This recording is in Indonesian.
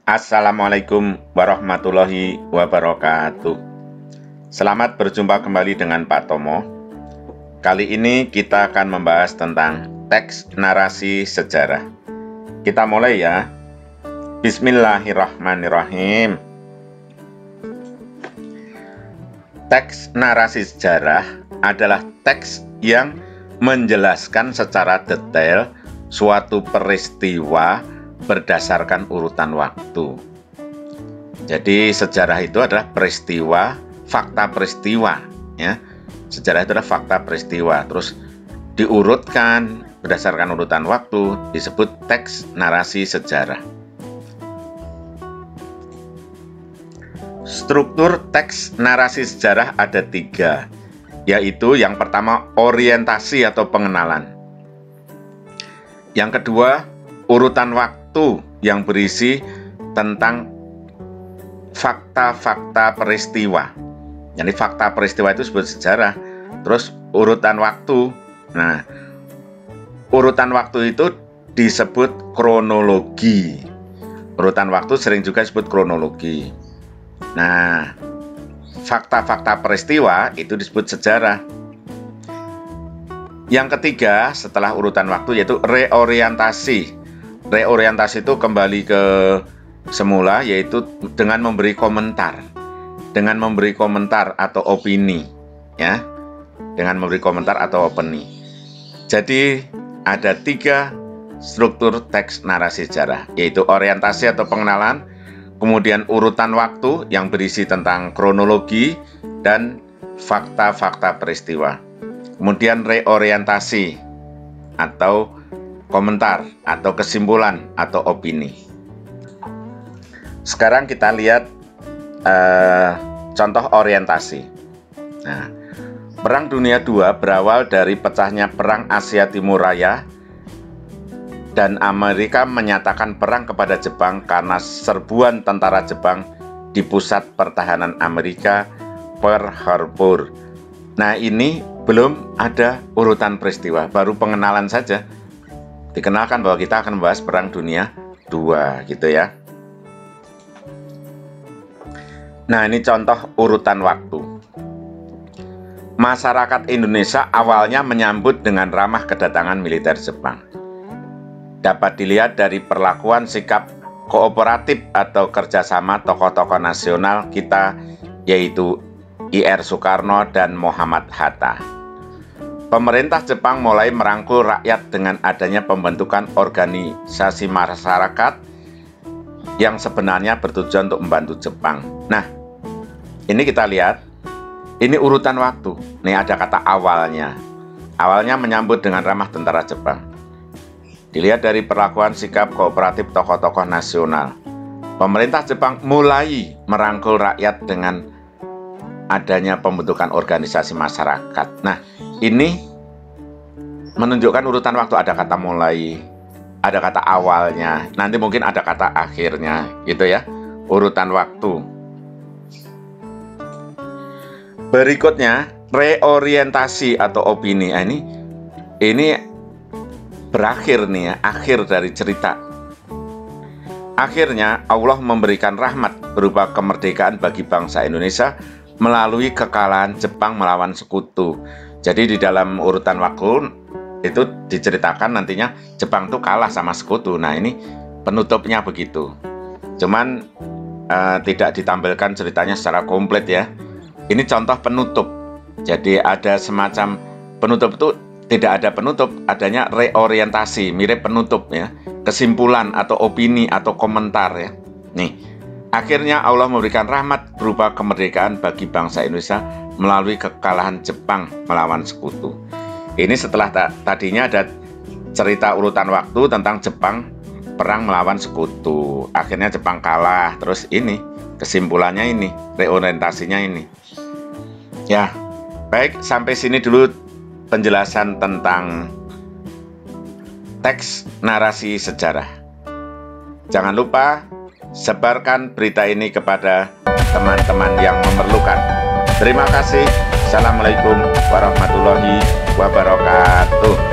Assalamualaikum warahmatullahi wabarakatuh. Selamat berjumpa kembali dengan Pak Tomo. Kali ini kita akan membahas tentang teks narasi sejarah. Kita mulai ya. Bismillahirrahmanirrahim. Teks narasi sejarah adalah teks yang menjelaskan secara detail suatu peristiwa berdasarkan urutan waktu. Jadi sejarah itu adalah peristiwa, fakta peristiwa, ya. Sejarah itu adalah fakta peristiwa, terus diurutkan berdasarkan urutan waktu, disebut teks narasi sejarah. Struktur teks narasi sejarah ada 3, yaitu yang pertama orientasi atau pengenalan. Yang kedua urutan waktu yang berisi tentang fakta-fakta peristiwa. Jadi fakta peristiwa itu disebut sejarah. Terus urutan waktu. Nah, urutan waktu itu disebut kronologi. Urutan waktu sering juga disebut kronologi. Nah, fakta-fakta peristiwa itu disebut sejarah. Yang ketiga setelah urutan waktu yaitu reorientasi. Reorientasi itu kembali ke semula, yaitu dengan memberi komentar. Dengan memberi komentar atau opini, ya. Dengan memberi komentar atau opini. Jadi ada 3 struktur teks narasi sejarah, yaitu orientasi atau pengenalan, kemudian urutan waktu yang berisi tentang kronologi dan fakta-fakta peristiwa. Kemudian reorientasi atau komentar atau kesimpulan atau opini. Sekarang kita lihat contoh orientasi. Nah, Perang Dunia II berawal dari pecahnya Perang Asia Timur Raya dan Amerika menyatakan perang kepada Jepang karena serbuan tentara Jepang di pusat pertahanan Amerika, Pearl Harbor. Nah, ini belum ada urutan peristiwa, baru pengenalan saja. Dikenalkan bahwa kita akan membahas Perang Dunia II, gitu ya. Nah, ini contoh urutan waktu. Masyarakat Indonesia awalnya menyambut dengan ramah kedatangan militer Jepang. Dapat dilihat dari perlakuan sikap kooperatif atau kerjasama tokoh-tokoh nasional kita, yaitu I.R. Soekarno dan Muhammad Hatta. Pemerintah Jepang mulai merangkul rakyat dengan adanya pembentukan organisasi masyarakat yang sebenarnya bertujuan untuk membantu Jepang. Nah, ini kita lihat, ini urutan waktu. Nih ada kata awalnya. Awalnya menyambut dengan ramah tentara Jepang. Dilihat dari perlakuan sikap kooperatif tokoh-tokoh nasional. Pemerintah Jepang mulai merangkul rakyat dengan adanya pembentukan organisasi masyarakat. Nah, ini menunjukkan urutan waktu, ada kata mulai, ada kata awalnya, nanti mungkin ada kata akhirnya, gitu ya, urutan waktu. Berikutnya, reorientasi atau opini. Nah, ini berakhir nih ya, akhir dari cerita. Akhirnya Allah memberikan rahmat berupa kemerdekaan bagi bangsa Indonesia melalui kekalahan Jepang melawan sekutu. Jadi di dalam urutan waktu itu diceritakan nantinya Jepang tuh kalah sama sekutu. Nah, ini penutupnya begitu. Cuman tidak ditampilkan ceritanya secara komplit ya. Ini contoh penutup. Jadi ada semacam penutup itu tidak ada penutup, adanya reorientasi, mirip penutup ya. Kesimpulan atau opini atau komentar ya. Nih, akhirnya Allah memberikan rahmat berupa kemerdekaan bagi bangsa Indonesia melalui kekalahan Jepang melawan sekutu. Ini setelah tadinya ada cerita urutan waktu tentang Jepang perang melawan sekutu. Akhirnya Jepang kalah. Terus ini kesimpulannya ini, reorientasinya ini. Ya, baik, sampai sini dulu penjelasan tentang teks narasi sejarah. Jangan lupa sebarkan berita ini kepada teman-teman yang memerlukan. Terima kasih. Assalamualaikum warahmatullahi wabarakatuh.